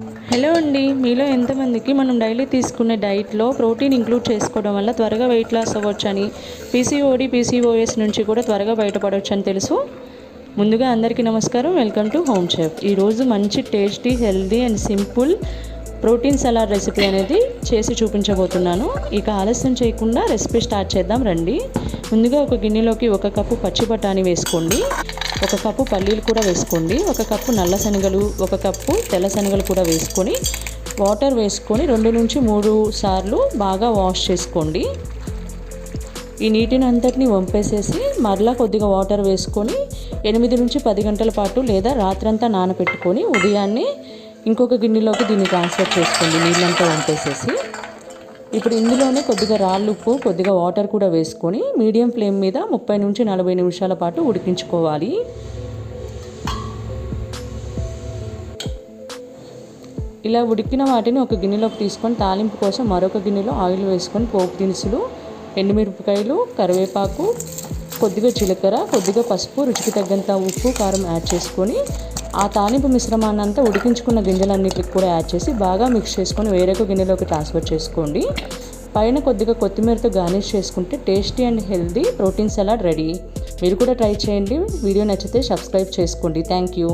Hello అండి, మీలో ఎంతమందికి మనం డైలీ తీసుకునే డైట్లో ప్రోటీన్ ఇంక్లూడ్ చేసుకోవడం వల్ల త్వరగా వెయిట్ లాస్ అవ్వచ్చని, పీసీఓఎస్ నుంచి కూడా త్వరగా బయటపడవచ్చని తెలుసు? ముందుగా అందరికీ నమస్కారం. Welcome to home chef. ఈరోజు మంచి tasty, healthy and simple protein salad recipe అనేది చేసి చూపించబోతున్నాను. ఇక ఆలస్యం చేయకుండా రెసిపీ స్టార్ట్ చేద్దాం రండి. ముందుగా ఒక గిన్నెలోకి 1 కప్పు పచ్చి బఠానీ వేసుకోండి, 1 కప్పు పల్లీలు కూడా వేసుకోండి, 1 కప్పు నల్ల శనగలు, 1 కప్పు తెల్ల శనగలు కూడా వేసుకొని వాటర్ వేసుకొని 2 నుంచి 3 సార్లు బాగా వాష్ చేసుకోండి. ఈ నీటిని అంతటిని వంపేసేసి మరలా కొద్దిగా వాటర్ వేసుకొని 8 నుంచి 10 గంటల పాటు లేదా రాత్రంతా నానబెట్టుకొని ఉదయాన్నే ఇంకొక గిన్నెలోకి దీన్ని ట్రాన్స్ఫర్ చేసుకోండి నీళ్ళంతా వంపేసేసి. ఇప్పుడు ఇందులోనే కొద్దిగా రాళ్ళుప్పు, కొద్దిగా వాటర్ కూడా వేసుకొని మీడియం ఫ్లేమ్ మీద 30 నుంచి 40 నిమిషాల పాటు ఉడికించుకోవాలి. ఇలా ఉడికిన వాటిని ఒక గిన్నెలోకి తీసుకొని తాలింపు కోసం మరొక గిన్నెలో ఆయిల్ వేసుకొని పోపు దినుసులు, ఎండుమిరపకాయలు, కరివేపాకు, కొద్దిగా జీలకర్ర, కొద్దిగా పసుపు, రుచికి తగ్గంత ఉప్పు, కారం యాడ్ చేసుకొని ఆ తాలింపు మిశ్రమాన్ని అంతా ఉడికించుకున్న గింజలన్నిటికి కూడా యాడ్ చేసి బాగా మిక్స్ చేసుకొని వేరొక గిన్నెలోకి ట్రాన్స్ఫర్ చేసుకోండి. పైన కొద్దిగా కొత్తిమీరతో గార్నిష్ చేసుకుంటే tasty and healthy protein salad ready. మీరు కూడా ట్రై చేయండి. వీడియో నచ్చితే సబ్స్క్రైబ్ చేసుకోండి. Thank you.